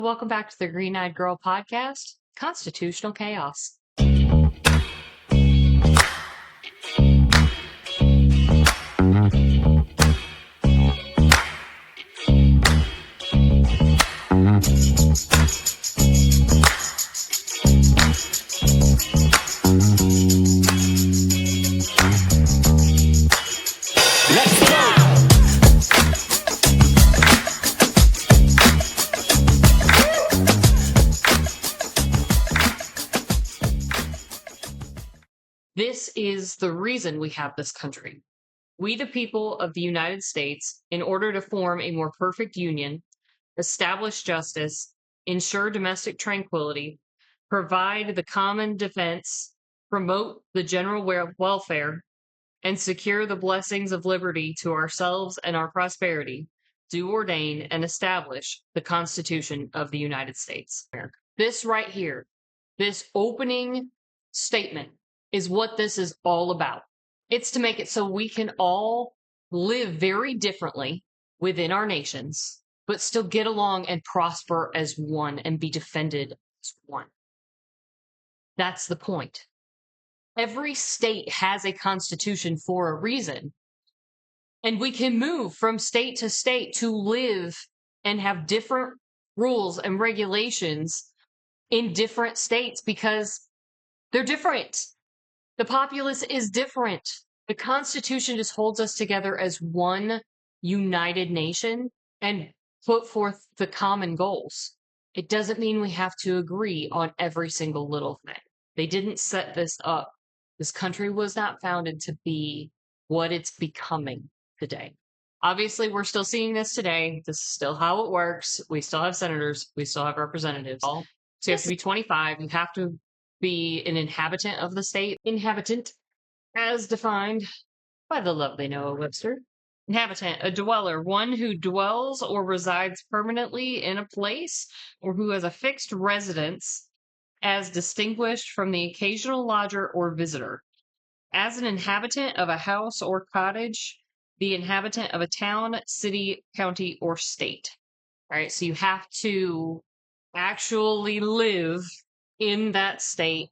Welcome back to the Green Eyed Girl podcast, Constitutional Chaos. This is the reason we have this country. We, the people of the United States, in order to form a more perfect union, establish justice, ensure domestic tranquility, provide the common defense, promote the general welfare, and secure the blessings of liberty to ourselves and our prosperity, do ordain and establish the Constitution of the United States. This right here, this opening statement, is what this is all about. It's to make it so we can all live very differently within our nations, but still get along and prosper as one and be defended as one. That's the point. Every state has a constitution for a reason, and we can move from state to state to live and have different rules and regulations in different states because they're different. The populace is different. The Constitution just holds us together as one united nation and put forth the common goals. It doesn't mean we have to agree on every single little thing. They didn't set this up. This country was not founded to be what it's becoming today. Obviously, we're still seeing this today. This is still how it works. We still have senators. We still have representatives. So you have to be 25. You have to be an inhabitant of the state. Inhabitant, as defined by the lovely Noah Webster. Inhabitant, a dweller, one who dwells or resides permanently in a place or who has a fixed residence as distinguished from the occasional lodger or visitor. As an inhabitant of a house or cottage, the inhabitant of a town, city, county, or state. All right, so you have to actually live in that state,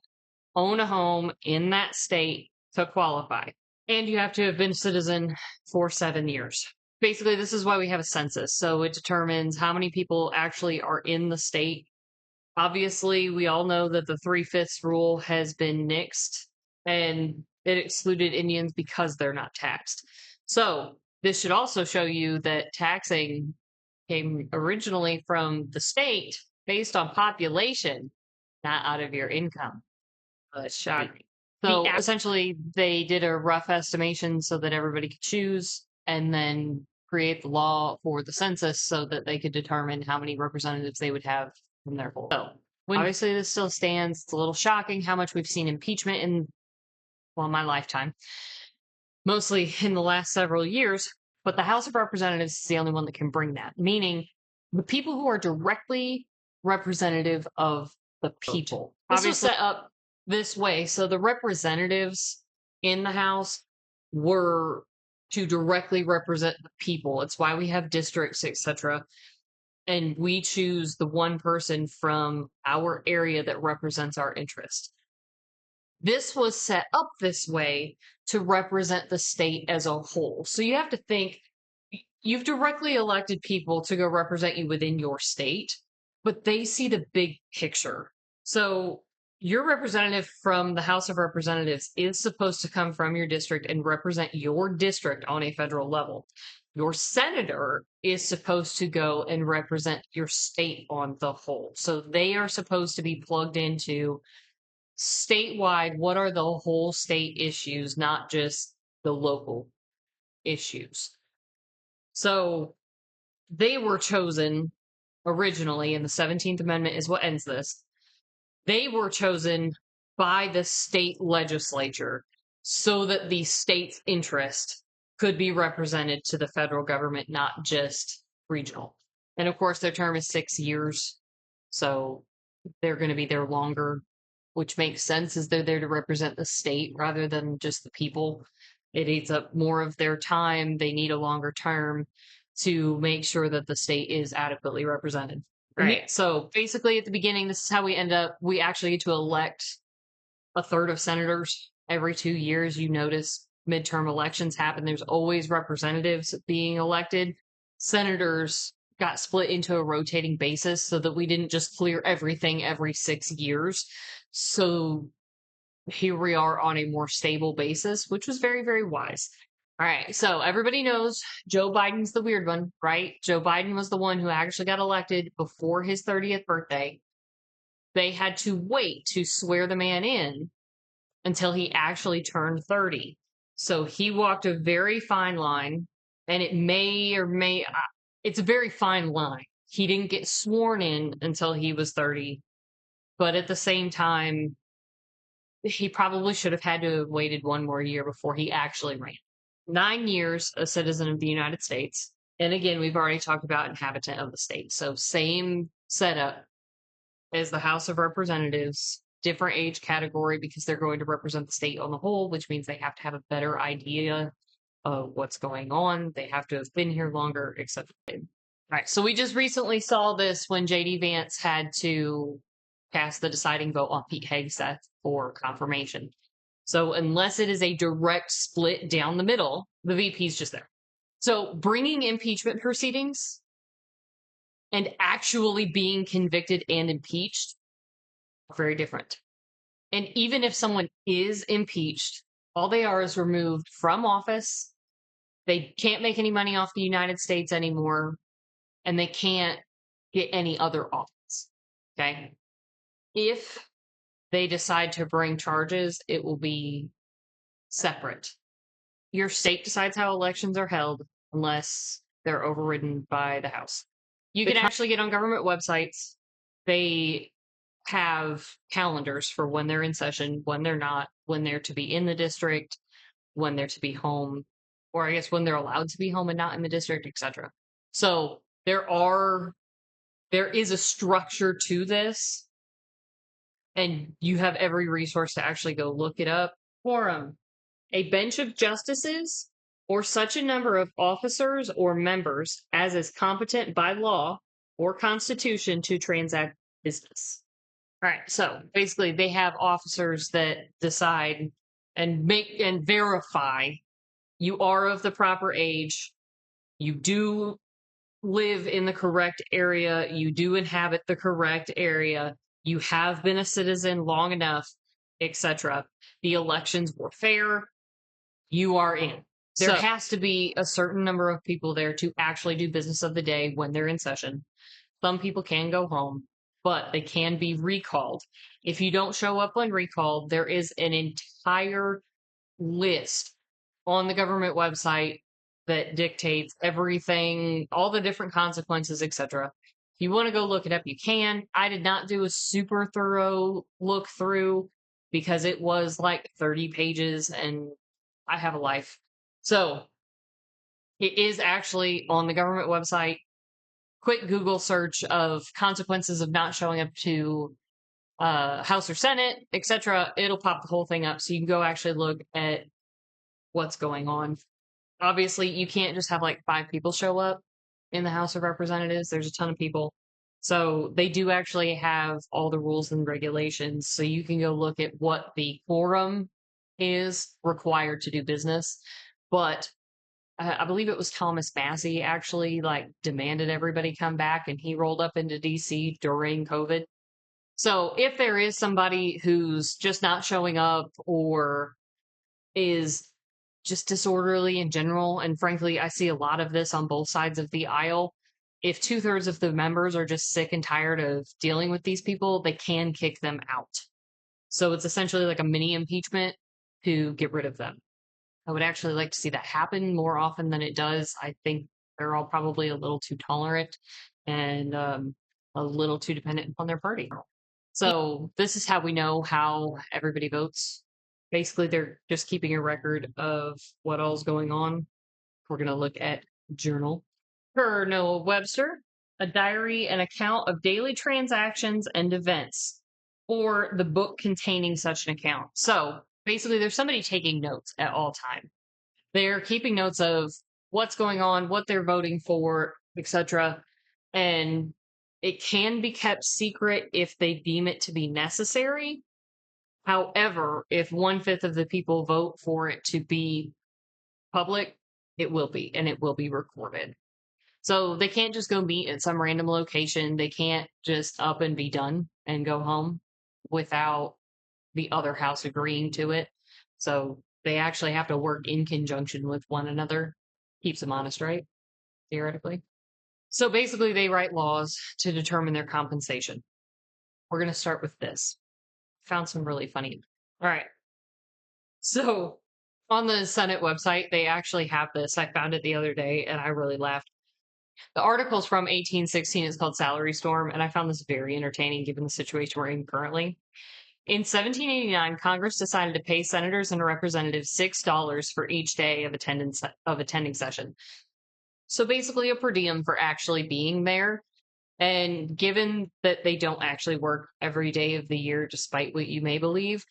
own a home in that state to qualify. And you have to have been a citizen for 7 years. Basically, this is why we have a census. So it determines how many people actually are in the state. Obviously, we all know that the 3/5 rule has been nixed and it excluded Indians because they're not taxed. So this should also show you that taxing came originally from the state based on population, not out of your income. That's shocking. So essentially, they did a rough estimation so that everybody could choose and then create the law for the census so that they could determine how many representatives they would have from their whole. So obviously, this still stands. It's a little shocking how much we've seen impeachment in, well, my lifetime, mostly in the last several years. But the House of Representatives is the only one that can bring that, meaning the people who are directly representative of the people. This was set up this way. So the representatives in the House were to directly represent the people. It's why we have districts, etc. And we choose the one person from our area that represents our interest. This was set up this way to represent the state as a whole. So you have to think, you've directly elected people to go represent you within your state, but they see the big picture. So your representative from the House of Representatives is supposed to come from your district and represent your district on a federal level. Your senator is supposed to go and represent your state on the whole. So they are supposed to be plugged into statewide, what are the whole state issues, not just the local issues. So they were chosen originally, and the 17th Amendment is what ends this. They were chosen by the state legislature so that the state's interest could be represented to the federal government, not just regional. And of course, their term is 6 years, so they're going to be there longer, which makes sense as they're there to represent the state rather than just the people. It eats up more of their time. They need a longer term to make sure that the state is adequately represented. Right. So basically, at the beginning, this is how we end up. We actually get to elect a third of senators every 2 years. You notice midterm elections happen. There's always representatives being elected. Senators got split into a rotating basis so that we didn't just clear everything every 6 years. So here we are on a more stable basis, which was very, very wise. All right. So everybody knows Joe Biden's the weird one, right? Joe Biden was the one who actually got elected before his 30th birthday. They had to wait to swear the man in until he actually turned 30. So he walked a very fine line, and it may or may, it's a very fine line. He didn't get sworn in until he was 30, but at the same time, he probably should have had to have waited one more year before he actually ran. 9 years a citizen of the United States. And again, we've already talked about inhabitant of the state. So same setup as the House of Representatives, different age category because they're going to represent the state on the whole, which means they have to have a better idea of what's going on. They have to have been here longer, etc. All right. So we just recently saw this when JD Vance had to cast the deciding vote on Pete Hegseth for confirmation. So unless it is a direct split down the middle, the VP is just there. So bringing impeachment proceedings and actually being convicted and impeached are very different. And even if someone is impeached, all they are is removed from office. They can't make any money off the United States anymore, and they can't get any other office. Okay. If they decide to bring charges, it will be separate. Your state decides how elections are held unless they're overridden by the House. You can actually get on government websites. They have calendars for when they're in session, when they're not, when they're to be in the district, when they're to be home, or I guess when they're allowed to be home and not in the district, etc. So there is a structure to this, and you have every resource to actually go look it up. Quorum: a bench of justices or such a number of officers or members as is competent by law or constitution to transact business. All right. So basically, they have officers that decide and make and verify you are of the proper age. You do live in the correct area. You do inhabit the correct area. You have been a citizen long enough, etc. The elections were fair. You are in. There has to be a certain number of people there to actually do business of the day when they're in session. Some people can go home, but they can be recalled. If you don't show up when recalled, there is an entire list on the government website that dictates everything, all the different consequences, etc. If you want to go look it up, you can. I did not do a super thorough look through because it was like 30 pages and I have a life. So it is actually on the government website. Quick Google search of consequences of not showing up to House or Senate, etc. It'll pop the whole thing up, so you can go actually look at what's going on. Obviously, you can't just have like 5 people show up in the House of Representatives. There's a ton of people. So they do actually have all the rules and regulations. So you can go look at what the quorum is required to do business. But I believe it was Thomas Massie actually like demanded everybody come back, and he rolled up into DC during COVID. So if there is somebody who's just not showing up or is just disorderly in general, and frankly, I see a lot of this on both sides of the aisle. If 2/3 of the members are just sick and tired of dealing with these people, they can kick them out. So it's essentially like a mini impeachment to get rid of them. I would actually like to see that happen more often than it does. I think they're all probably a little too tolerant and a little too dependent on their party. So this is how we know how everybody votes. Basically, they're just keeping a record of what all's going on. We're going to look at journal. Per Noah Webster, a diary, an account of daily transactions and events, or the book containing such an account. So basically, there's somebody taking notes at all time. They're keeping notes of what's going on, what they're voting for, etc. And It can be kept secret if they deem it to be necessary. However, if 1/5 of the people vote for it to be public, it will be, and it will be recorded. So they can't just go meet at some random location. They can't just up and be done and go home without the other house agreeing to it. So they actually have to work in conjunction with one another. Keeps them honest, right? Theoretically. So basically, they write laws to determine their compensation. We're going to start with this. Found some really funny. All right. So on the Senate website, they actually have this. I found it the other day and I really laughed. The article's from 1816. It's called Salary Storm, and I found this very entertaining given the situation we're in currently. In 1789, Congress decided to pay senators and representatives $6 for each day of attending session. So basically, a per diem for actually being there. And given that they don't actually work every day of the year, despite what you may believe,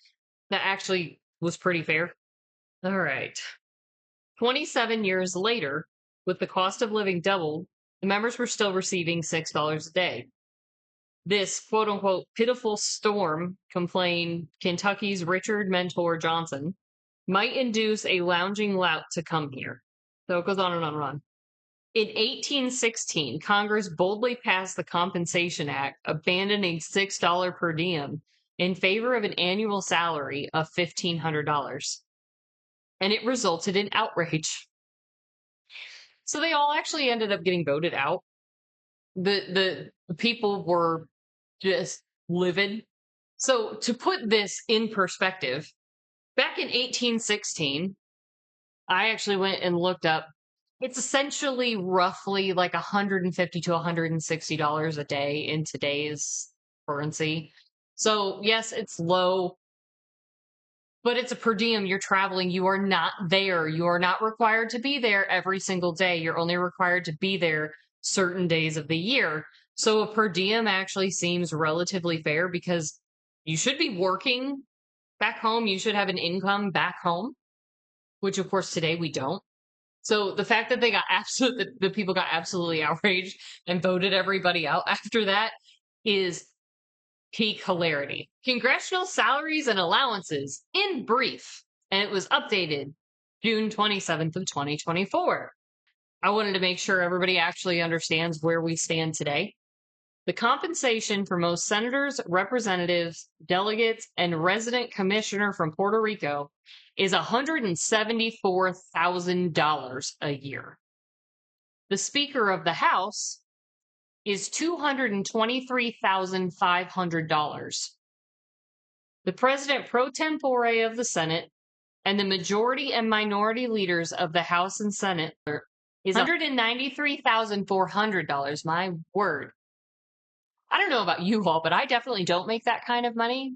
that actually was pretty fair. All right. 27 years later, with the cost of living doubled, the members were still receiving $6 a day. This quote unquote pitiful storm, complained Kentucky's Richard Mentor Johnson, might induce a lounging lout to come here. So it goes on and on and on. In 1816, Congress boldly passed the Compensation Act, abandoning $6 per diem in favor of an annual salary of $1,500. And it resulted in outrage. So they all actually ended up getting voted out. The people were just livid. So to put this in perspective, back in 1816, I actually went and looked up. It's essentially roughly like $150 to $160 a day in today's currency. So yes, it's low, but it's a per diem. You're traveling. You are not there. You are not required to be there every single day. You're only required to be there certain days of the year. So a per diem actually seems relatively fair because you should be working back home. You should have an income back home, which of course today we don't. So the fact that they got the people got absolutely outraged and voted everybody out after that is peak hilarity. Congressional salaries and allowances in brief, and it was updated June 27th of 2024. I wanted to make sure everybody actually understands where we stand today. The compensation for most senators, representatives, delegates, and resident commissioner from Puerto Rico is $174,000 a year. The Speaker of the House is $223,500. The President pro tempore of the Senate and the majority and minority leaders of the House and Senate is $193,400. My word. I don't know about you all, but I definitely don't make that kind of money.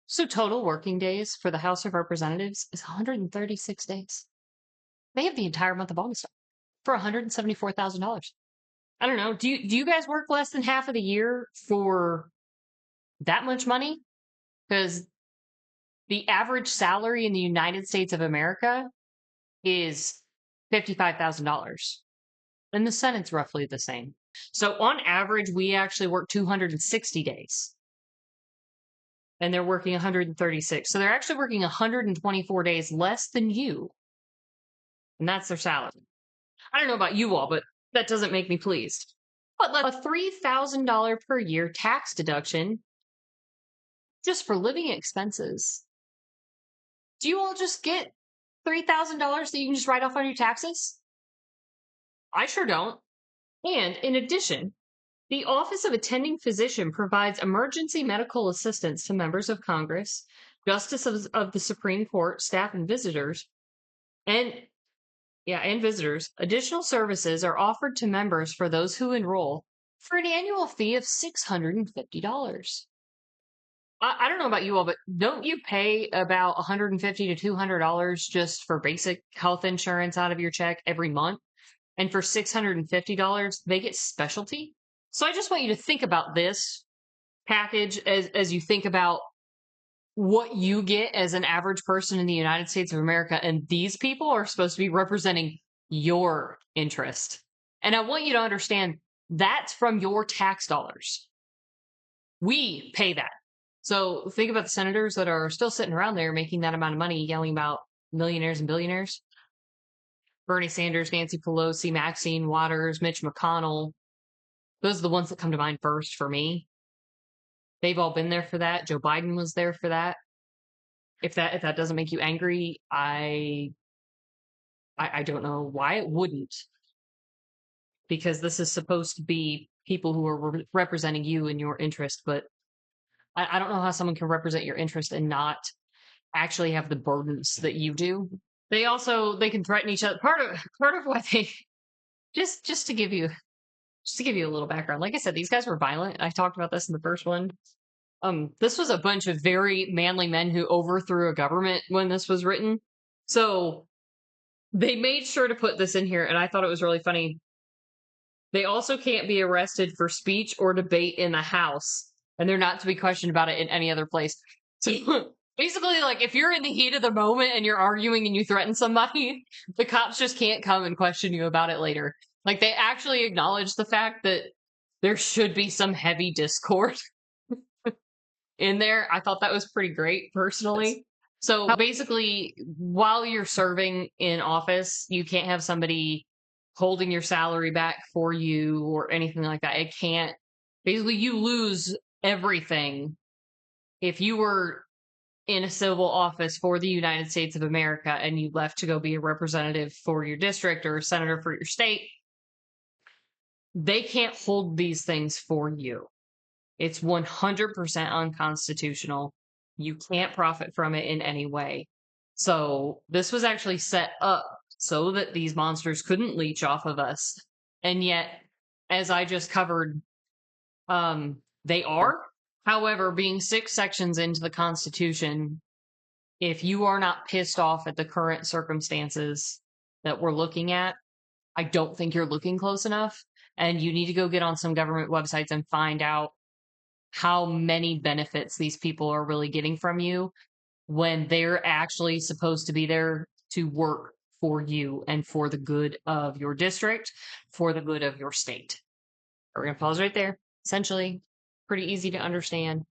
So total working days for the House of Representatives is 136 days. They have the entire month of August for $174,000. I don't know. Do you guys work less than half of the year for that much money? Because the average salary in the United States of America is $55,000. And the Senate's roughly the same. So on average, we actually work 260 days. And they're working 136. So they're actually working 124 days less than you. And that's their salary. I don't know about you all, but that doesn't make me pleased. But a $3,000 per year tax deduction just for living expenses. Do you all just get $3,000 that you can just write off on your taxes? I sure don't. And in addition, the Office of Attending Physician provides emergency medical assistance to members of Congress, justices of the Supreme Court, staff, and visitors. And visitors. Additional services are offered to members for those who enroll for an annual fee of $650. I don't know about you all, but don't you pay about $150 to $200 just for basic health insurance out of your check every month? And for $650, they get specialty? So I just want you to think about this package as you think about what you get as an average person in the United States of America. And these people are supposed to be representing your interest. And I want you to understand That's from your tax dollars. We pay that. So think about the senators that are still sitting around there making that amount of money, yelling about millionaires and billionaires. Bernie Sanders, Nancy Pelosi, Maxine Waters, Mitch McConnell. Those are the ones that come to mind first for me. They've all been there for that. Joe Biden was there for that. If that doesn't make you angry, I don't know why it wouldn't, because this is supposed to be people who are representing you and your interest. But I don't know how someone can represent your interest and not actually have the burdens that you do. They can threaten each other. Part of why they just to give you a little background. Like I said, these guys were violent. I talked about this in the first one. This was a bunch of very manly men who overthrew a government when this was written. So they made sure to put this in here, and I thought it was really funny. They also can't be arrested for speech or debate in the House, and they're not to be questioned about it in any other place. So basically, like, if you're in the heat of the moment and you're arguing and you threaten somebody, the cops just can't come and question you about it later. Like, they actually acknowledge the fact that there should be some heavy discord in there. I thought that was pretty great, personally. So basically, while you're serving in office, you can't have somebody holding your salary back for you or anything like that. It can't. Basically, you lose everything if you were in a civil office for the United States of America and you left to go be a representative for your district or a senator for your state. They can't hold these things for you. It's 100% unconstitutional. You can't profit from it in any way. So this was actually set up so that these monsters couldn't leech off of us. And yet, as I just covered, they are. However, being 6 sections into the Constitution, if you are not pissed off at the current circumstances that we're looking at, I don't think you're looking close enough. And you need to go get on some government websites and find out how many benefits these people are really getting from you when they're actually supposed to be there to work for you and for the good of your district, for the good of your state. We're going to pause right there. Essentially, pretty easy to understand.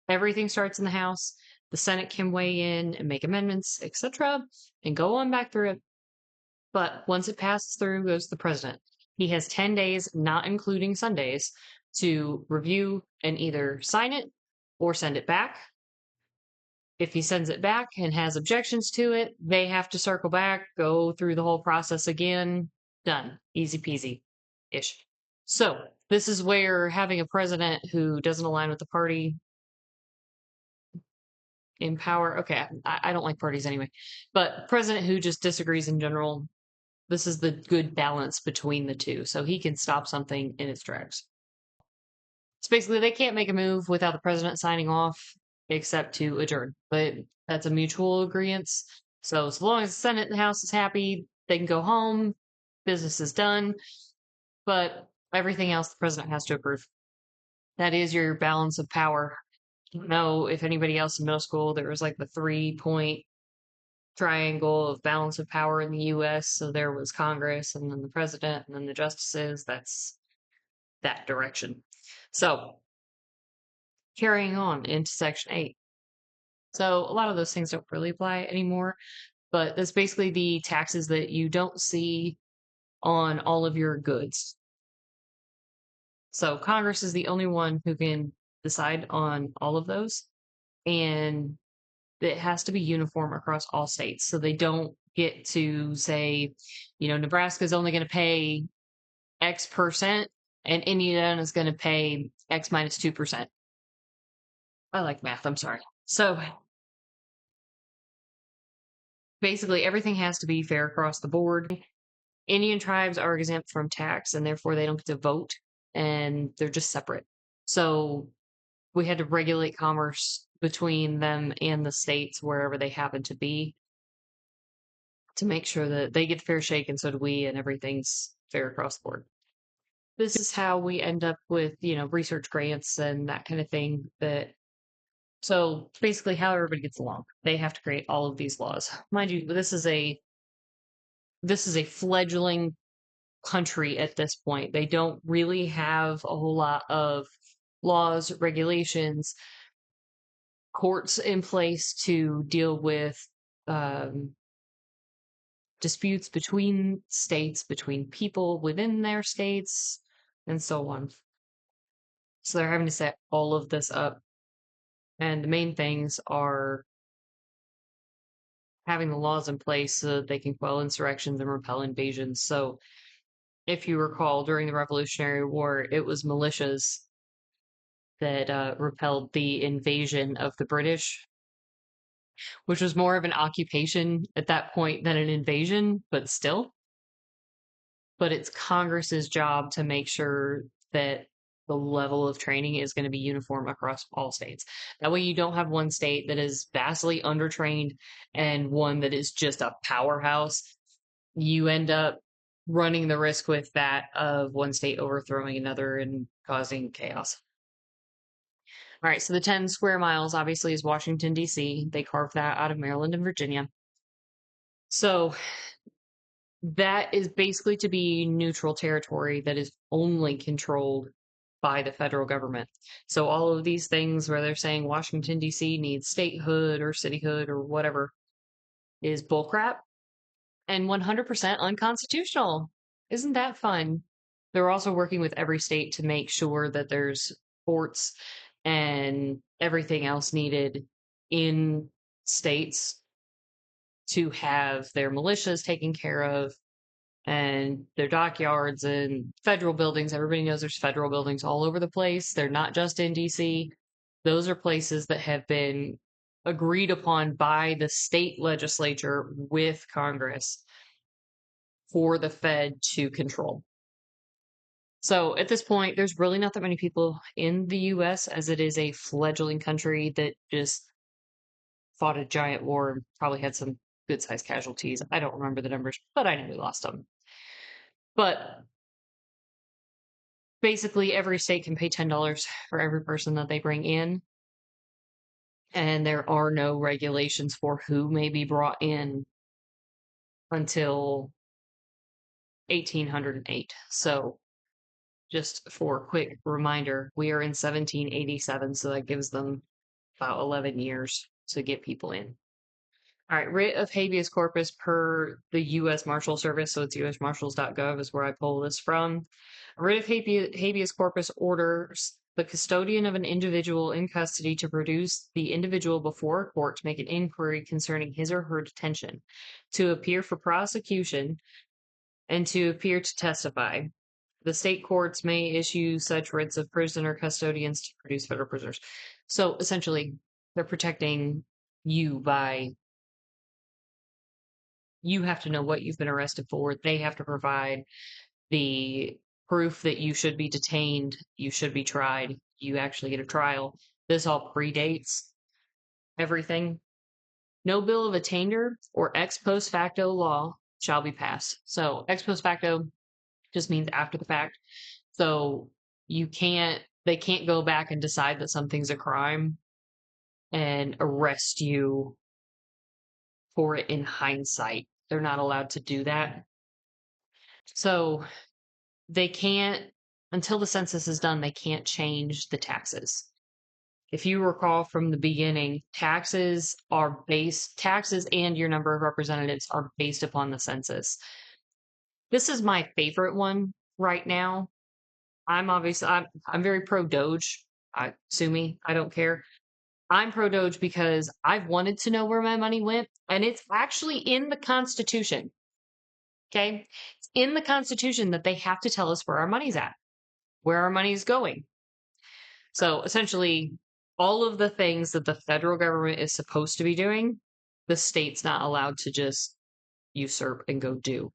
Everything starts in the House. The Senate can weigh in and make amendments, etc., and go on back through it. But once it passes through, goes to the president. He has 10 days, not including Sundays, to review and either sign it or send it back. If he sends it back and has objections to it, they have to circle back, go through the whole process again. Done. Easy peasy-ish. So this is where having a president who doesn't align with the party in power. Okay, I don't like parties anyway. But president who just disagrees in general, this is the good balance between the two. So he can stop something in its tracks. So basically, they can't make a move without the president signing off, except to adjourn. But that's a mutual agreement. So as long as the Senate and the House is happy, they can go home. Business is done. But everything else, the president has to approve. That is your balance of power. I don't know if anybody else in middle school, there was like the 3-point triangle of balance of power in the U.S. So there was Congress, and then the president, and then the justices. That's that direction. So carrying on into Section 8. So a lot of those things don't really apply anymore, but that's basically the taxes that you don't see on all of your goods. So Congress is the only one who can decide on all of those, and it has to be uniform across all states. So they don't get to say, Nebraska is only going to pay X percent and Indiana is going to pay X minus 2%. I like math, I'm sorry. So basically everything has to be fair across the board. Indian tribes are exempt from tax and therefore they don't get to vote, and they're just separate. So we had to regulate commerce between them and the states wherever they happen to be to make sure that they get fair shake, and so do we, and everything's fair across the board. This is how we end up with, research grants and that kind of thing. So basically how everybody gets along. They have to create all of these laws. Mind you, this is a fledgling country at this point. They don't really have a whole lot of laws, regulations, courts in place to deal with um, disputes between states, between people within their states, and so on. So they're having to set all of this up. And the main things are having the laws in place so that they can quell insurrections and repel invasions. So if you recall, during the Revolutionary War, it was militias that repelled the invasion of the British, which was more of an occupation at that point than an invasion, but still. But it's Congress's job to make sure that the level of training is going to be uniform across all states. That way, you don't have one state that is vastly undertrained and one that is just a powerhouse. You end up running the risk with that of one state overthrowing another and causing chaos. All right, so the 10 square miles obviously is Washington, D.C. They carved that out of Maryland and Virginia. So that is basically to be neutral territory that is only controlled by the federal government. So all of these things where they're saying Washington, D.C. needs statehood or cityhood or whatever is bullcrap and 100% unconstitutional. Isn't that fun? They're also working with every state to make sure that there's ports and everything else needed in states to have their militias taken care of and their dockyards and federal buildings. Everybody knows there's federal buildings all over the place. They're not just in DC. Those are places that have been agreed upon by the state legislature with Congress for the Fed to control. So at this point, there's really not that many people in the US as it is a fledgling country that just fought a giant war and probably had some good sized casualties. I don't remember the numbers, but I know we lost them. But basically, every state can pay $10 for every person that they bring in. And there are no regulations for who may be brought in until 1808. So just for a quick reminder, we are in 1787, so that gives them about 11 years to get people in. All right, writ of habeas corpus per the U.S. Marshal Service, so it's usmarshals.gov is where I pull this from. A writ of habeas corpus orders the custodian of an individual in custody to produce the individual before a court to make an inquiry concerning his or her detention, to appear for prosecution, and to appear to testify. The state courts may issue such writs of prisoner custodians to produce federal prisoners. So essentially, they're protecting you by you have to know what you've been arrested for. They have to provide the proof that you should be detained, you should be tried, you actually get a trial. This all predates everything. No bill of attainder or ex post facto law shall be passed. So ex post facto just means after the fact. So they can't go back and decide that something's a crime and arrest you for it in hindsight. They're not allowed to do that. So they can't, until the census is done, they can't change the taxes. If you recall from the beginning, taxes and your number of representatives are based upon the census. This is my favorite one right now. I'm very pro Doge. Sue me, I don't care. I'm pro Doge because I've wanted to know where my money went, and it's actually in the Constitution. Okay? It's in the Constitution that they have to tell us where our money's at, where our money's going. So essentially, all of the things that the federal government is supposed to be doing, the state's not allowed to just usurp and go do.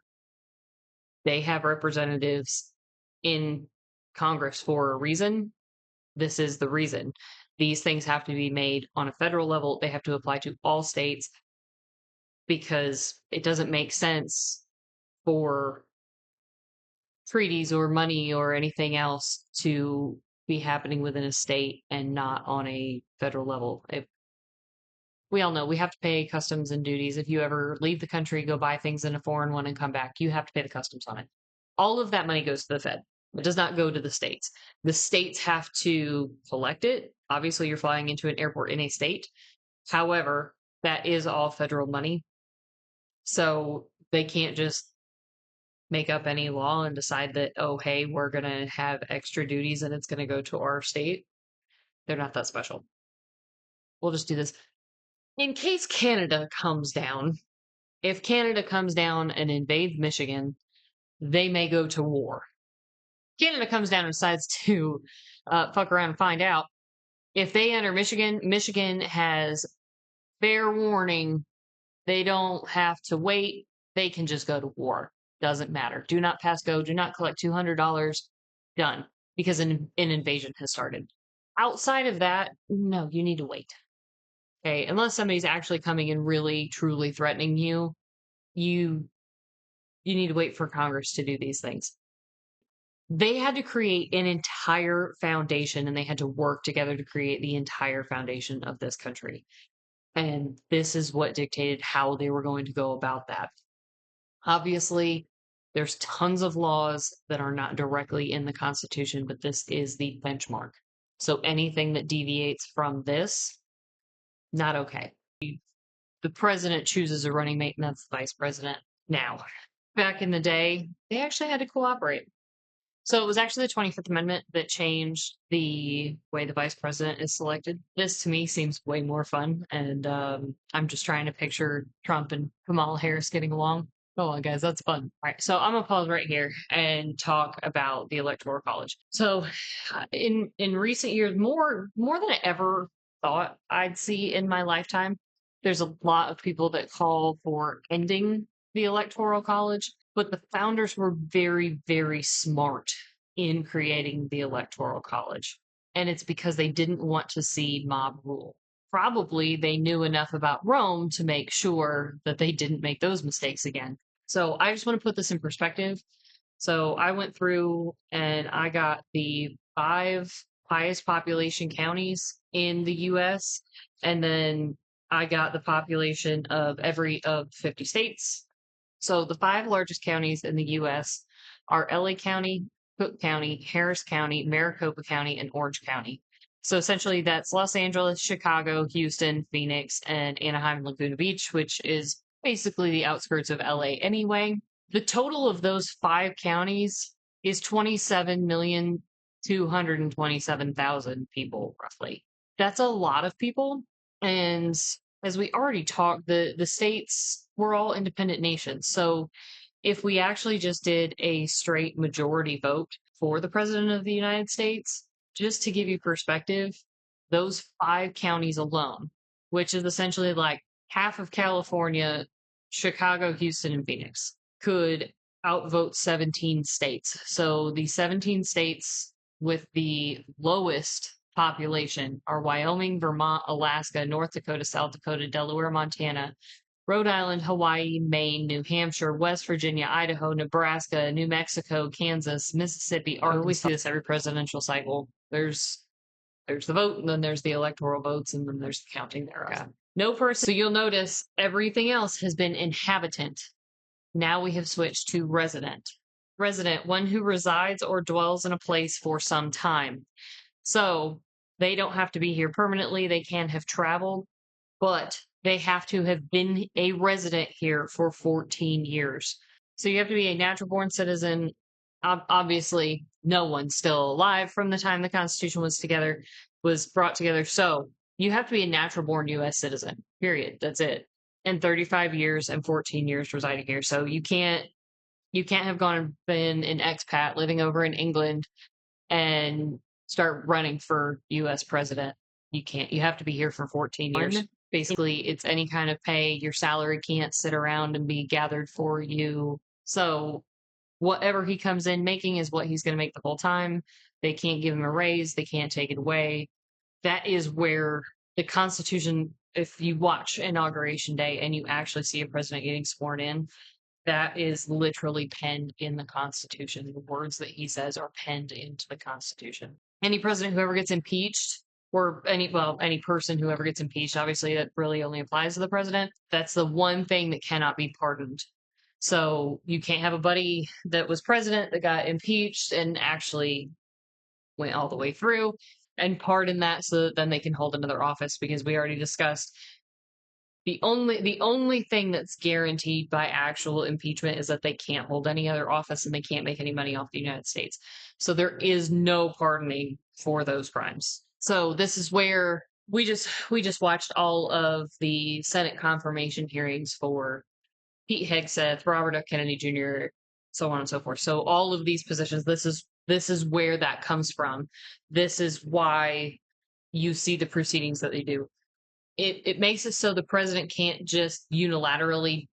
They have representatives in Congress for a reason. This is the reason. These things have to be made on a federal level. They have to apply to all states because it doesn't make sense for treaties or money or anything else to be happening within a state and not on a federal level. We all know we have to pay customs and duties. If you ever leave the country, go buy things in a foreign one and come back, you have to pay the customs on it. All of that money goes to the Fed. It does not go to the states. The states have to collect it. Obviously, you're flying into an airport in a state. However, that is all federal money. So they can't just make up any law and decide that, oh, hey, we're going to have extra duties and it's going to go to our state. They're not that special. We'll just do this. In case Canada comes down, if Canada comes down and invades Michigan, they may go to war. Canada comes down and decides to fuck around and find out. If they enter Michigan, Michigan has fair warning. They don't have to wait. They can just go to war. Doesn't matter. Do not pass go. Do not collect $200. Done. Because an invasion has started. Outside of that, no, you need to wait. Okay, unless somebody's actually coming and really, truly threatening you, you need to wait for Congress to do these things. They had to create an entire foundation, and they had to work together to create the entire foundation of this country. And this is what dictated how they were going to go about that. Obviously, there's tons of laws that are not directly in the Constitution, but this is the benchmark. So anything that deviates from this, not okay. The president chooses a running mate, and that's the vice president. Now, back in the day, they actually had to cooperate. So it was actually the 25th Amendment that changed the way the vice president is selected. This to me seems way more fun, and I'm just trying to picture Trump and Kamala Harris getting along. Come on, guys, that's fun. All right, so I'm gonna pause right here and talk about the Electoral College. So, in recent years, more than I ever thought I'd see in my lifetime, there's a lot of people that call for ending the Electoral College. But the founders were very, very smart in creating the Electoral College. And it's because they didn't want to see mob rule. Probably they knew enough about Rome to make sure that they didn't make those mistakes again. So I just want to put this in perspective. So I went through and I got the 5 highest population counties in the US. And then I got the population of 50 states. So the 5 largest counties in the U.S. are LA County, Cook County, Harris County, Maricopa County, and Orange County. So essentially that's Los Angeles, Chicago, Houston, Phoenix, and Anaheim and Laguna Beach, which is basically the outskirts of LA anyway. The total of those 5 counties is 27,227,000 people, roughly. That's a lot of people. And as we already talked, the states were all independent nations. So if we actually just did a straight majority vote for the president of the United States, just to give you perspective, those 5 counties alone, which is essentially like half of California, Chicago, Houston, and Phoenix, could outvote 17 states. So the 17 states with the lowest population are Wyoming, Vermont, Alaska, North Dakota, South Dakota, Delaware, Montana, Rhode Island, Hawaii, Maine, New Hampshire, West Virginia, Idaho, Nebraska, New Mexico, Kansas, Mississippi, Arkansas. We see this every presidential cycle. There's the vote, and then there's the electoral votes, and then there's the counting thereof. Yeah. No person. So you'll notice everything else has been inhabitant. Now we have switched to resident. Resident, one who resides or dwells in a place for some time. So they don't have to be here permanently. They can have traveled, but they have to have been a resident here for 14 years. So you have to be a natural born citizen. Obviously, no one's still alive from the time the Constitution was brought together. So you have to be a natural born U.S. citizen, period. That's it. And 35 years and 14 years residing here. So you can't have gone and been an expat living over in England and start running for U.S. president. You can't. You have to be here for 14 years. Basically, it's any kind of pay. Your salary can't sit around and be gathered for you. So whatever he comes in making is what he's going to make the whole time. They can't give him a raise. They can't take it away. That is where the Constitution, if you watch Inauguration Day and you actually see a president getting sworn in, that is literally penned in the Constitution. The words that he says are penned into the Constitution. Any president who ever gets impeached, or any person who ever gets impeached, obviously that really only applies to the president. That's the one thing that cannot be pardoned. So you can't have a buddy that was president that got impeached and actually went all the way through and pardon that so that then they can hold another office, because we already discussed the only thing that's guaranteed by actual impeachment is that they can't hold any other office and they can't make any money off the United States. So there is no pardoning for those crimes. So this is where we just watched all of the Senate confirmation hearings for Pete Hegseth, Robert F. Kennedy Jr., so on and so forth. So all of these positions, this is where that comes from. This is why you see the proceedings that they do. It makes it so the president can't just unilaterally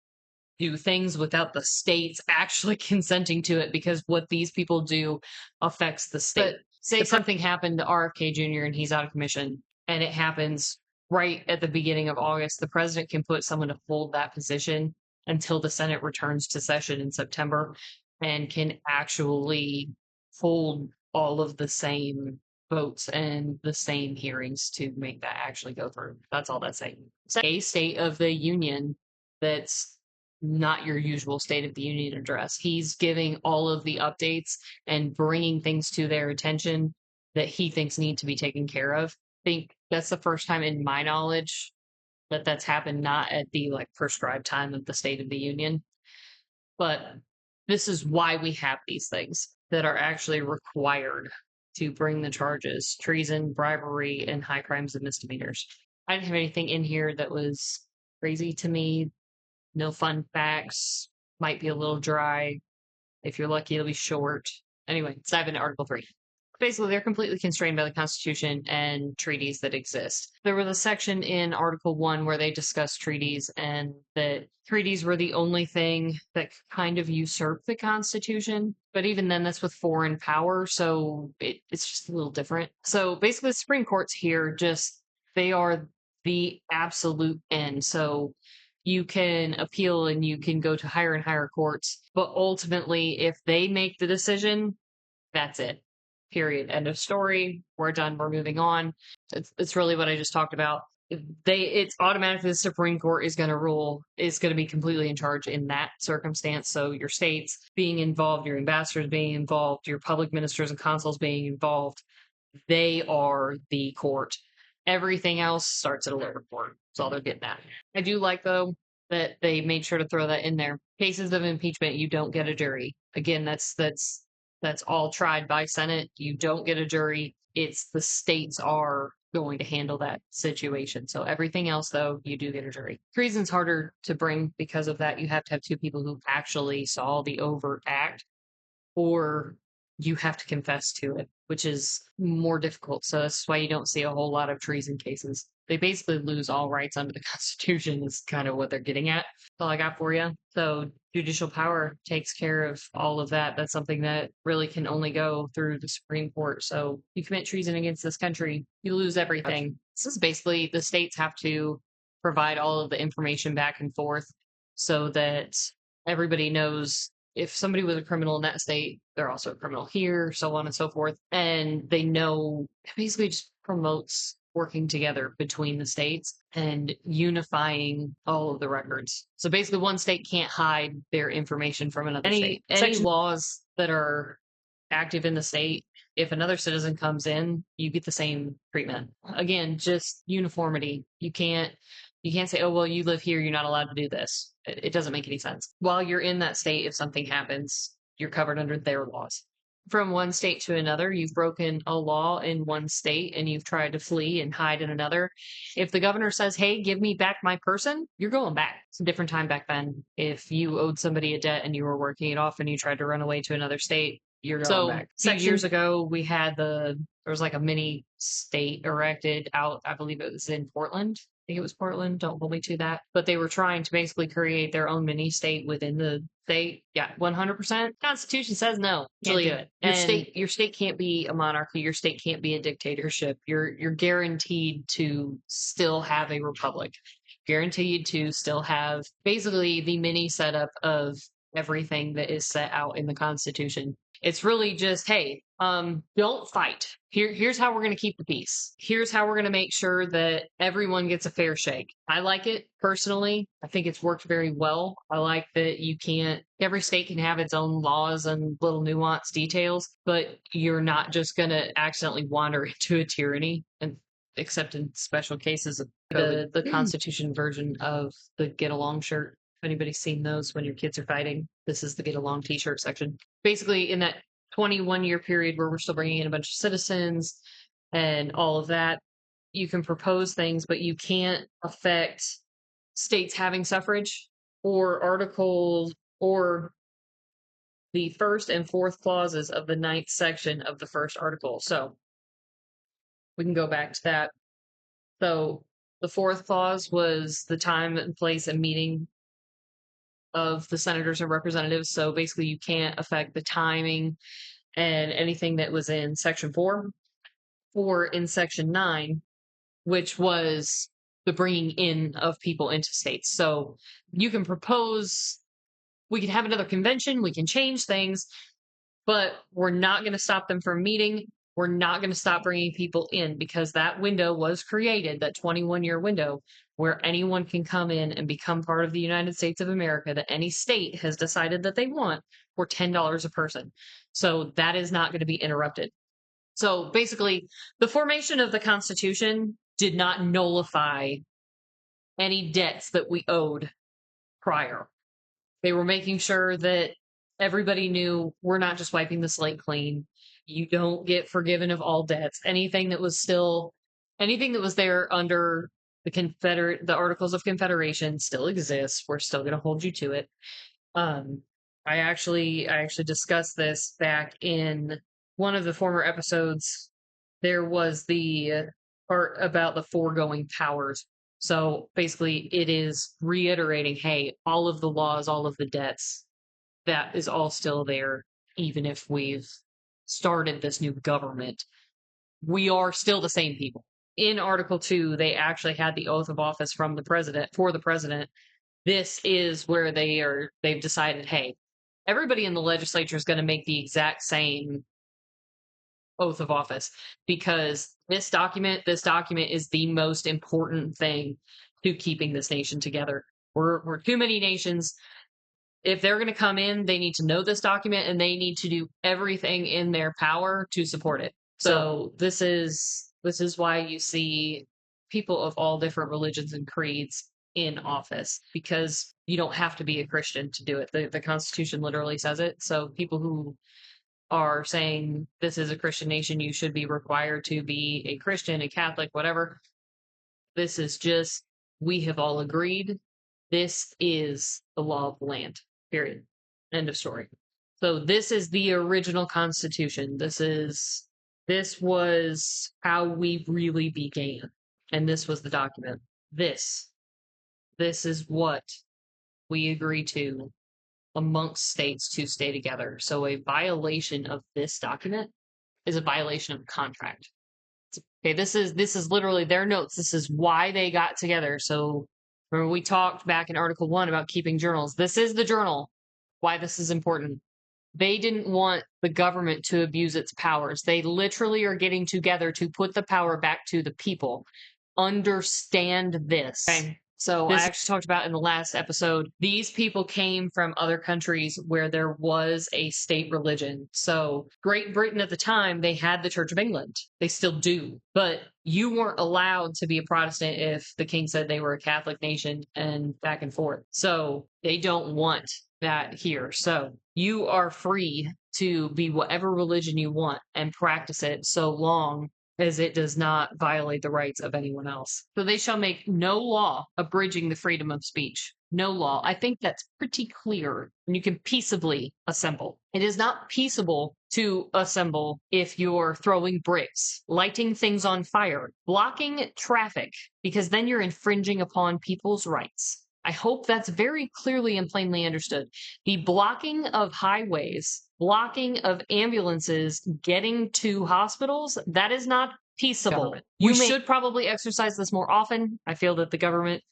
do things without the states actually consenting to it, because what these people do affects the state. But say something happened to RFK Jr. and he's out of commission, and it happens right at the beginning of August, the president can put someone to hold that position until the Senate returns to session in September and can actually hold all of the same votes and the same hearings to make that actually go through. That's all that's saying. A State of the Union that's not your usual State of the Union address. He's giving all of the updates and bringing things to their attention that he thinks need to be taken care of. I think that's the first time in my knowledge that that's happened, not at the prescribed time of the State of the Union. But this is why we have these things that are actually required to bring the charges: treason, bribery, and high crimes and misdemeanors. I didn't have anything in here that was crazy to me. No fun facts. Might be a little dry. If you're lucky, it'll be short. Anyway, let's dive into Article 3. Basically, they're completely constrained by the Constitution and treaties that exist. There was a section in Article 1 where they discussed treaties, and that treaties were the only thing that kind of usurped the Constitution. But even then, that's with foreign power, so it's just a little different. So basically, the Supreme Court's here, they are the absolute end. So you can appeal and you can go to higher and higher courts, but ultimately, if they make the decision, that's it. Period. End of story. We're done. We're moving on. It's really what I just talked about. It's automatically the Supreme Court is going to rule, is going to be completely in charge in that circumstance. So your states being involved, your ambassadors being involved, your public ministers and consuls being involved, they are the court. Everything else starts at a lower court. That's all they're getting at. I do like, though, that they made sure to throw that in there. Cases of impeachment, you don't get a jury. Again, that's all tried by Senate. You don't get a jury. It's the states are going to handle that situation. So everything else, though, you do get a jury. Treason's harder to bring because of that. You have to have two people who actually saw the overt act, or you have to confess to it, which is more difficult. So that's why you don't see a whole lot of treason cases. They basically lose all rights under the Constitution is kind of what they're getting at. That's all I got for you. So judicial power takes care of all of that. That's something that really can only go through the Supreme Court. So you commit treason against this country, you lose everything. This is basically the states have to provide all of the information back and forth so that everybody knows if somebody was a criminal in that state, they're also a criminal here, so on and so forth. And they know, it basically just promotes working together between the states and unifying all of the records. So basically, one state can't hide their information from another state. Any laws that are active in the state, if another citizen comes in, you get the same treatment. Again, just uniformity. You can't say, oh, well, you live here, you're not allowed to do this. It doesn't make any sense. While you're in that state, if something happens, you're covered under their laws. From one state to another, you've broken a law in one state and you've tried to flee and hide in another. If the governor says, hey, give me back my person, you're going back. It's a different time back then. If you owed somebody a debt and you were working it off and you tried to run away to another state, you're going back. A few years ago, we had there was like a mini state erected out, I believe it was in Portland. I think it was Portland. Don't hold me to that. But they were trying to basically create their own mini state within the state. Yeah, 100%. Constitution says no. Can't do it. Your state can't be a monarchy. Your state can't be a dictatorship. You're guaranteed to still have a republic. Guaranteed to still have basically the mini setup of everything that is set out in the Constitution. It's really just, hey, don't fight. Here's how we're going to keep the peace. Here's how we're going to make sure that everyone gets a fair shake. I like it personally. I think it's worked very well. I like that every state can have its own laws and little nuanced details, but you're not just going to accidentally wander into a tyranny, and except in special cases of COVID. The Constitution version of the Get Along shirt. If anybody's seen those when your kids are fighting, this is the Get Along t-shirt section. Basically, in that 21-year period where we're still bringing in a bunch of citizens and all of that, you can propose things, but you can't affect states having suffrage or articles or the first and fourth clauses of the ninth section of the first article. So we can go back to that. So the fourth clause was the time and place and meeting of the senators and representatives. So basically, you can't affect the timing and anything that was in Section 4 or in Section 9, which was the bringing in of people into states. So you can propose, we can have another convention, we can change things, but we're not going to stop them from meeting. We're not going to stop bringing people in, because that window was created, that 21-year window, where anyone can come in and become part of the United States of America that any state has decided that they want for $10 a person. So that is not going to be interrupted. So basically, the formation of the Constitution did not nullify any debts that we owed prior. They were making sure that everybody knew we're not just wiping the slate clean. You don't get forgiven of all debts. Anything that was there under the Articles of Confederation still exists. We're still going to hold you to it. I actually discussed this back in one of the former episodes. There was the part about the foregoing powers. So basically, it is reiterating, hey, all of the laws, all of the debts, that is all still there, even if we've started this new government. We are still the same people. In Article 2, they actually had the oath of office for the president. This is where they've decided, hey, everybody in the legislature is going to make the exact same oath of office, because this document is the most important thing to keeping this nation together. We're too many nations. If they're going to come in, they need to know this document, and they need to do everything in their power to support it. So this is why you see people of all different religions and creeds in office, because you don't have to be a Christian to do it. The Constitution literally says it. So people who are saying this is a Christian nation, you should be required to be a Christian, a Catholic, whatever. This is just, we have all agreed, this is the law of the land, period. End of story. So this is the original Constitution. This was how we really began. And this was the document. This is what we agree to amongst states to stay together. So a violation of this document is a violation of contract. Okay, this is literally their notes. This is why they got together. So remember, we talked back in Article 1 about keeping journals. This is the journal. Why this is important. They didn't want the government to abuse its powers. They literally are getting together to put the power back to the people. Understand this. Okay. So I actually talked about in the last episode, these people came from other countries where there was a state religion. So Great Britain at the time, they had the Church of England. They still do. But you weren't allowed to be a Protestant if the king said they were a Catholic nation, and back and forth. So they don't want that here. So you are free to be whatever religion you want and practice it, so long as it does not violate the rights of anyone else. So they shall make no law abridging the freedom of speech. No law. I think that's pretty clear. And you can peaceably assemble. It is not peaceable to assemble if you're throwing bricks, lighting things on fire, blocking traffic, because then you're infringing upon people's rights. I hope that's very clearly and plainly understood. The blocking of highways, blocking of ambulances getting to hospitals, that is not peaceable. Government. We should probably exercise this more often. I feel that the government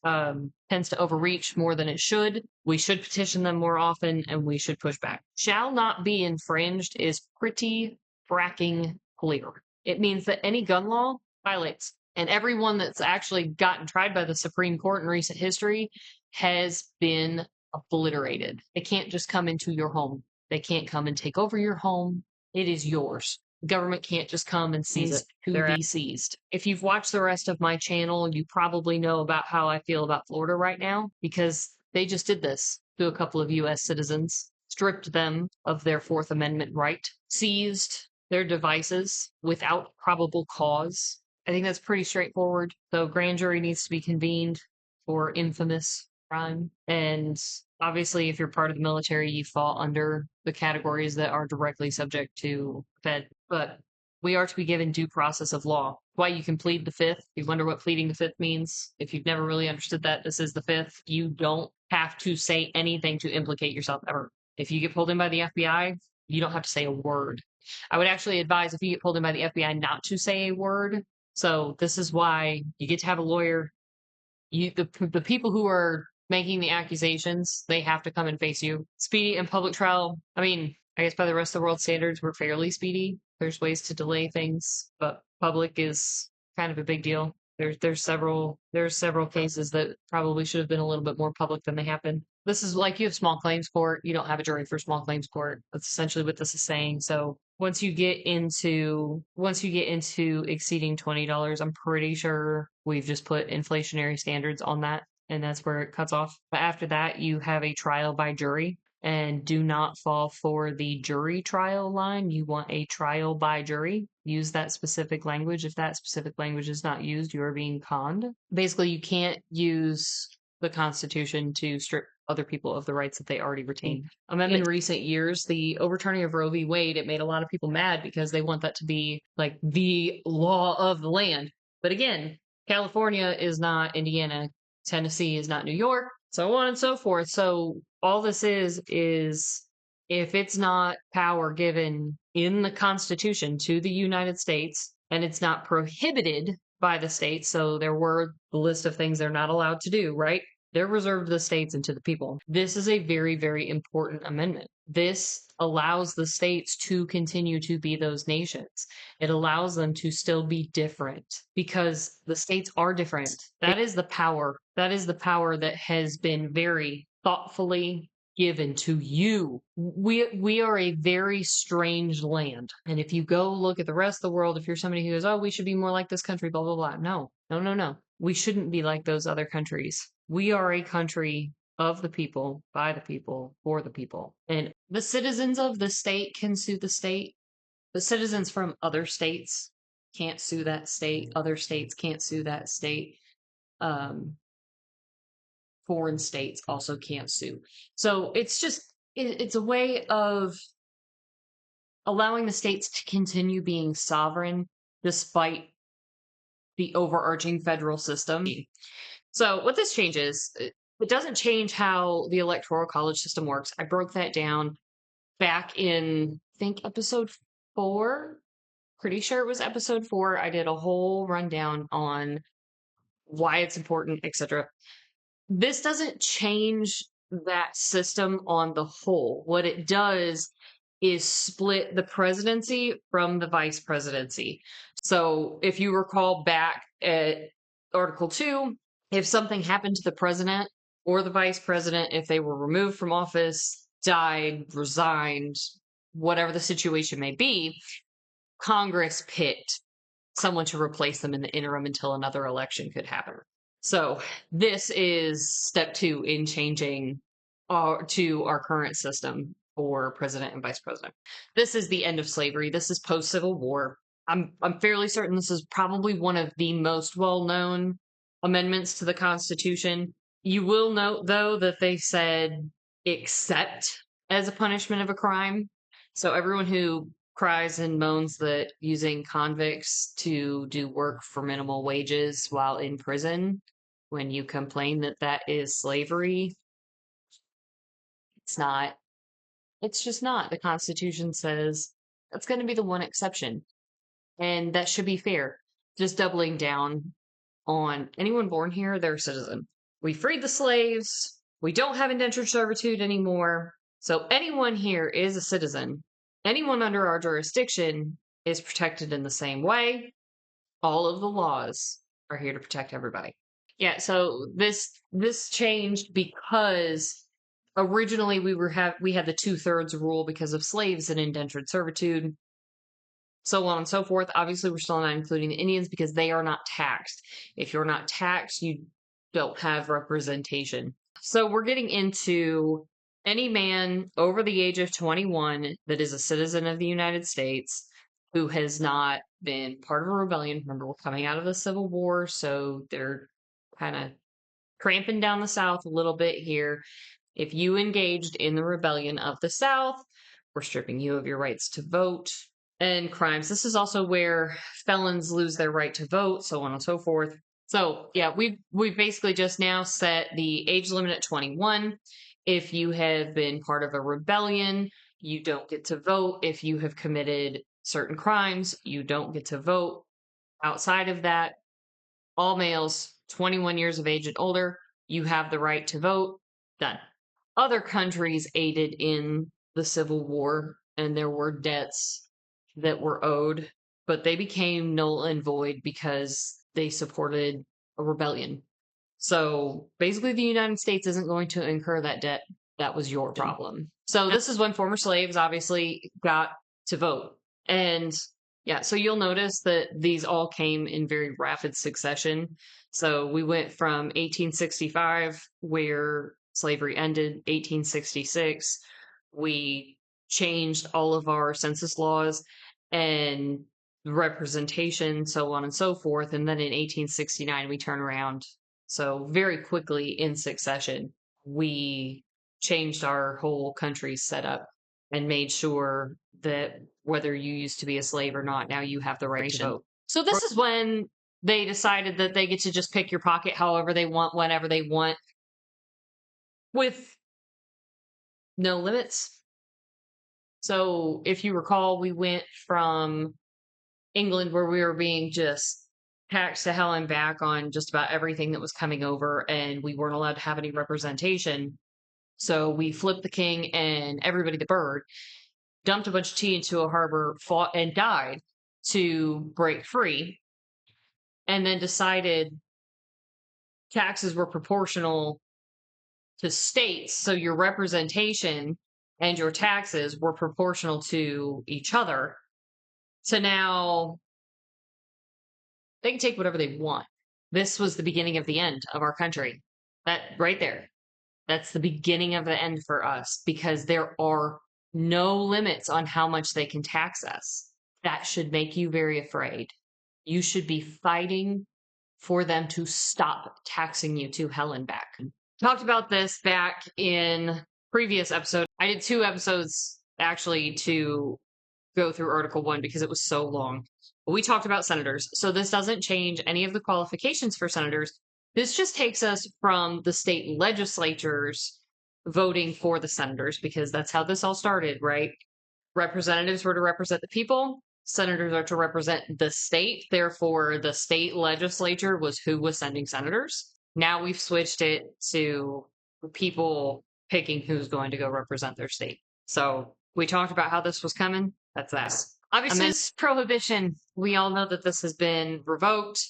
tends to overreach more than it should. We should petition them more often, and we should push back. Shall not be infringed is pretty fracking clear. It means that any gun law violates, and everyone that's actually gotten tried by the Supreme Court in recent history has been obliterated. They can't just come into your home. They can't come and take over your home. It is yours. The government can't just come and seize it to be seized. If you've watched the rest of my channel, you probably know about how I feel about Florida right now, because they just did this to a couple of U.S. citizens, stripped them of their Fourth Amendment right, seized their devices without probable cause. I think that's pretty straightforward. So grand jury needs to be convened for infamous crime. And obviously, if you're part of the military, you fall under the categories that are directly subject to Fed. But we are to be given due process of law. Why you can plead the fifth. You wonder what pleading the fifth means. If you've never really understood that, this is the fifth. You don't have to say anything to implicate yourself ever. If you get pulled in by the FBI, you don't have to say a word. I would actually advise, if you get pulled in by the FBI, not to say a word. So this is why you get to have a lawyer. The people who are making the accusations, they have to come and face you. Speedy and public trial. I mean, I guess by the rest of the world standards, we're fairly speedy. There's ways to delay things, but public is kind of a big deal. There's several cases that probably should have been a little bit more public than they have been. This is like, you have small claims court. You don't have a jury for small claims court. That's essentially what this is saying. So once you get into exceeding $20, I'm pretty sure we've just put inflationary standards on that, and that's where it cuts off. But after that, you have a trial by jury, and do not fall for the jury trial line. You want a trial by jury. Use that specific language. If that specific language is not used, you are being conned. Basically, you can't use the Constitution to strip other people of the rights that they already retain. In recent years, the overturning of Roe v. Wade, it made a lot of people mad because they want that to be like the law of the land. But again, California is not Indiana, Tennessee is not New York, so on and so forth. So all this is if it's not power given in the Constitution to the United States, and it's not prohibited by the states, so there were the list of things they're not allowed to do, right? They're reserved to the states and to the people. This is a very, very important amendment. This allows the states to continue to be those nations. It allows them to still be different because the states are different. That is the power. That is the power that has been very thoughtfully given to you. We are a very strange land. And if you go look at the rest of the world, if you're somebody who goes, oh, we should be more like this country, blah, blah, blah. No, no, no, no. We shouldn't be like those other countries. We are a country of the people, by the people, for the people. And the citizens of the state can sue the state. The citizens from other states can't sue that state. Other states can't sue that state. Foreign states also can't sue. So it's a way of allowing the states to continue being sovereign despite the overarching federal system. So what this changes, it doesn't change how the Electoral College system works. I broke that down back in, I think, episode 4. Pretty sure it was episode 4. I did a whole rundown on why it's important, etc. This doesn't change that system on the whole. What it does is split the presidency from the vice presidency. So if you recall back at Article 2, if something happened to the president or the vice president, if they were removed from office, died, resigned, whatever the situation may be, Congress picked someone to replace them in the interim until another election could happen. So this is step 2 in changing to our current system for president and vice president. This is the end of slavery. This is post-Civil War. I'm fairly certain this is probably one of the most well-known amendments to the Constitution. You will note, though, that they said except as a punishment of a crime. So everyone who cries and moans that using convicts to do work for minimal wages while in prison, when you complain that that is slavery, it's not. It's just not. The Constitution says that's going to be the one exception, and that should be fair. just doubling down on anyone born here, they're a citizen. We freed the slaves. We don't have indentured servitude anymore. So anyone here is a citizen. Anyone under our jurisdiction is protected in the same way. All of the laws are here to protect everybody. Yeah, so this changed because originally we had the 2/3 rule because of slaves and indentured servitude, so on and so forth. Obviously, we're still not including the Indians because they are not taxed. If you're not taxed, you don't have representation. So we're getting into any man over the age of 21 that is a citizen of the United States who has not been part of a rebellion. Remember, we're coming out of the Civil War, so they're kind of cramping down the South a little bit here. If you engaged in the rebellion of the South, we're stripping you of your rights to vote and crimes. This is also where felons lose their right to vote, so on and so forth. So yeah, we've basically just now set the age limit at 21. If you have been part of a rebellion, you don't get to vote. If you have committed certain crimes, you don't get to vote. Outside of that, all males 21 years of age and older, you have the right to vote. Done. Other countries aided in the Civil War, and there were debts that were owed, but they became null and void because they supported a rebellion. So basically, the United States isn't going to incur that debt. That was your problem. So this is when former slaves obviously got to vote. And yeah, so you'll notice that these all came in very rapid succession. So we went from 1865, where slavery ended, 1866. We changed all of our census laws and representation, so on and so forth. And then in 1869, we turn around. So very quickly in succession, we changed our whole country's setup and made sure that whether you used to be a slave or not, now you have the right to vote. So this is when they decided that they get to just pick your pocket however they want, whenever they want, with no limits. So if you recall, we went from England, where we were being just taxed to hell and back on just about everything that was coming over, and we weren't allowed to have any representation. So we flipped the king and everybody the bird, dumped a bunch of tea into a harbor, fought and died to break free, and then decided taxes were proportional to states. So your representation and your taxes were proportional to each other. So now they can take whatever they want. This was the beginning of the end of our country. That right there. That's the beginning of the end for us, because there are no limits on how much they can tax us. That should make you very afraid. You should be fighting for them to stop taxing you to hell and back. Talked about this back in previous episode. I did 2 episodes actually to go through Article 1 because it was so long. We talked about senators. So this doesn't change any of the qualifications for senators. This just takes us from the state legislatures voting for the senators, because that's how this all started, right? Representatives were to represent the people. Senators are to represent the state. Therefore, the state legislature was who was sending senators. Now we've switched it to people picking who's going to go represent their state. So we talked about how this was coming. That's that. Obviously, this prohibition. We all know that this has been revoked.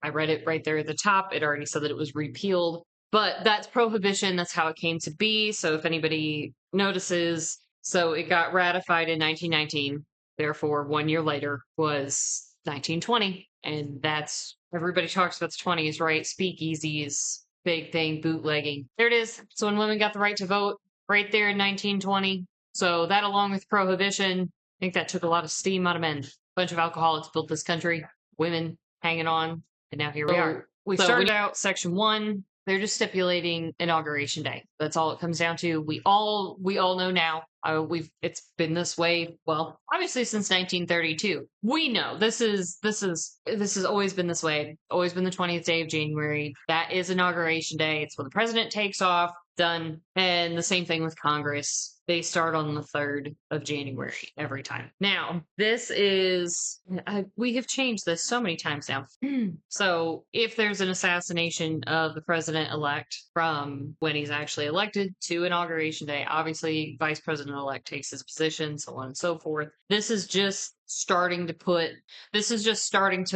I read it right there at the top. It already said that it was repealed. But that's prohibition. That's how it came to be. So if anybody notices, so it got ratified in 1919. Therefore, 1 year later was 1920. And that's, everybody talks about the 20s, right? Speakeasies, big thing, bootlegging. There it is. So when women got the right to vote, right there in 1920. So that, along with prohibition, I think that took a lot of steam out of men. A bunch of alcoholics built this country, women hanging on, and now here we are. We started out Section 1. They're just stipulating Inauguration Day. That's all it comes down to. We all know now. It's been this way. Well, obviously since 1932. We know this has always been this way. Always been the 20th day of January. That is Inauguration Day. It's when the president takes off. done. And the same thing with Congress. They start on the 3rd of January every time. Now, this is, we have changed this so many times now. So, if there's an assassination of the president elect from when he's actually elected to inauguration day, obviously, vice president elect takes his position, so on and so forth. This is just starting to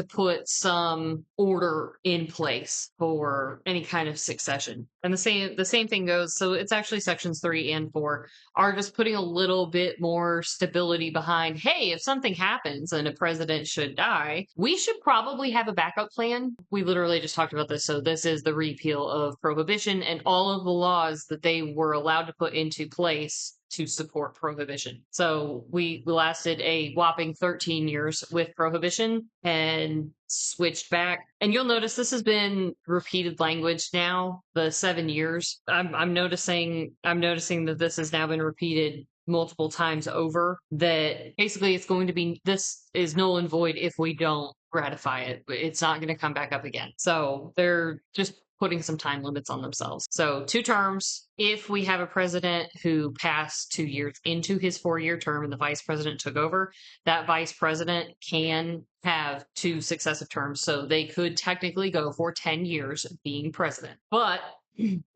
put some order in place for any kind of succession. And the same thing goes. So it's actually sections 3 and 4 are just putting a little bit more stability behind, hey, if something happens and a president should die, we should probably have a backup plan. We literally just talked about this. So this is the repeal of prohibition and all of the laws that they were allowed to put into place to support prohibition. So we lasted a whopping 13 years with prohibition and switched back. And you'll notice this has been repeated language now, the 7 years. I'm noticing that this has now been repeated multiple times over, that basically this is null and void if we don't ratify it. It's not going to come back up again. So they're just putting some time limits on themselves. So 2 terms. If we have a president who passed 2 years into his 4-year term and the vice president took over, that vice president can have 2 successive terms. So they could technically go for 10 years being president. But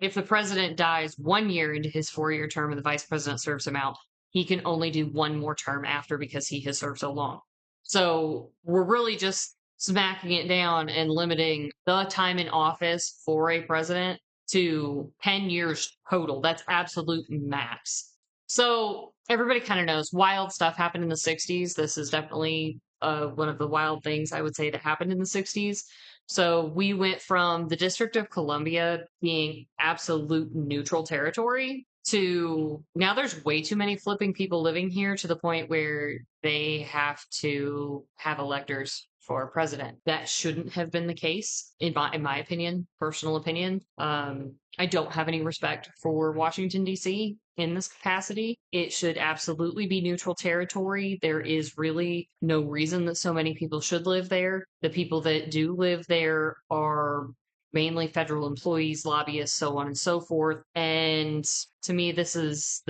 if the president dies 1 year into his 4-year term and the vice president serves him out, he can only do 1 more term after because he has served so long. So we're really just smacking it down and limiting the time in office for a president to 10 years total. That's absolute max. So everybody kind of knows wild stuff happened in the 60s. This is definitely one of the wild things I would say that happened in the 60s. So we went from the District of Columbia being absolute neutral territory to now there's way too many flipping people living here to the point where they have to have electors for president. That shouldn't have been the case, in my opinion, personal opinion. I don't have any respect for Washington, D.C. in this capacity. It should absolutely be neutral territory. There is really no reason that so many people should live there. The people that do live there are mainly federal employees, lobbyists, so on and so forth. And to me, this is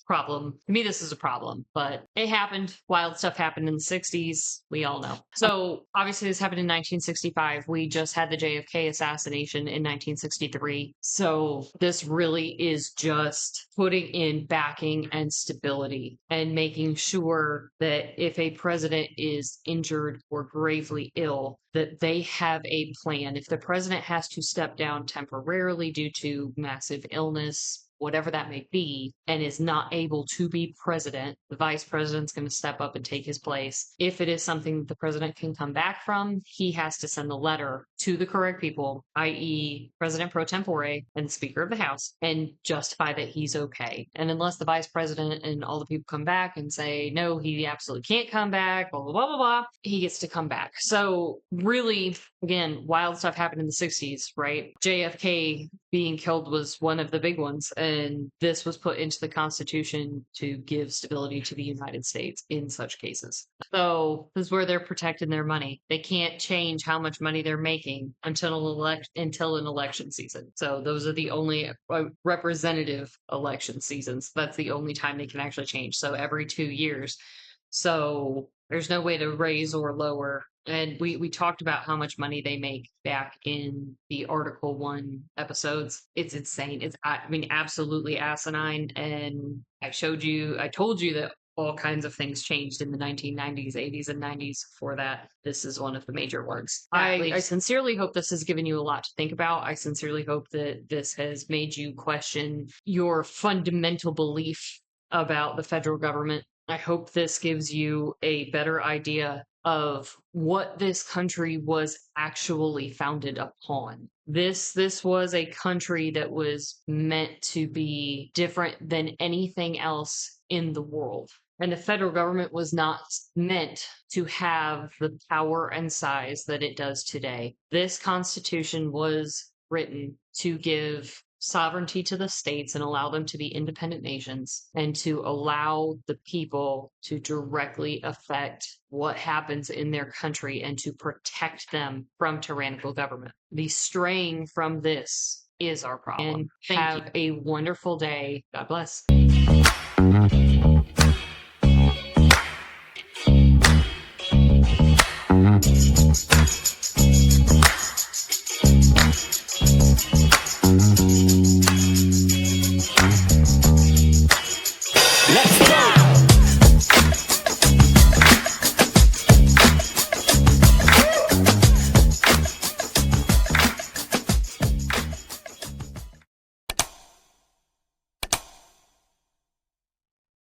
problem. To me, this is a problem. But it happened. Wild stuff happened in the 60s. We all know. So obviously, this happened in 1965. We just had the JFK assassination in 1963. So this really is just putting in backing and stability and making sure that if a president is injured or gravely ill, that they have a plan. If the president has to step down temporarily due to massive illness, whatever that may be, and is not able to be president, the vice president's going to step up and take his place. If it is something that the president can come back from, he has to send a letter to the correct people, i.e. President pro tempore and the Speaker of the House, and justify that he's okay. And unless the vice president and all the people come back and say, no, he absolutely can't come back, blah, blah, blah, blah, blah, he gets to come back. So really, again, wild stuff happened in the 60s, right? JFK being killed was one of the big ones, and this was put into the Constitution to give stability to the United States in such cases. So this is where they're protecting their money. They can't change how much money they're making until an election season. So those are the only representative election seasons. That's the only time they can actually change. So every 2 years. So there's no way to raise or lower. And we talked about how much money they make back in the Article 1 episodes. It's insane. It's, I mean, absolutely asinine. And I told you that all kinds of things changed in the 1990s, 80s, and 90s for that. This is one of the major ones. I sincerely hope this has given you a lot to think about. I sincerely hope that this has made you question your fundamental belief about the federal government. I hope this gives you a better idea of what this country was actually founded upon. This was a country that was meant to be different than anything else in the world. And the federal government was not meant to have the power and size that it does today. This Constitution was written to give sovereignty to the states and allow them to be independent nations, and to allow the people to directly affect what happens in their country and to protect them from tyrannical government. The straying from this is our problem. And Thank have a wonderful day. God bless.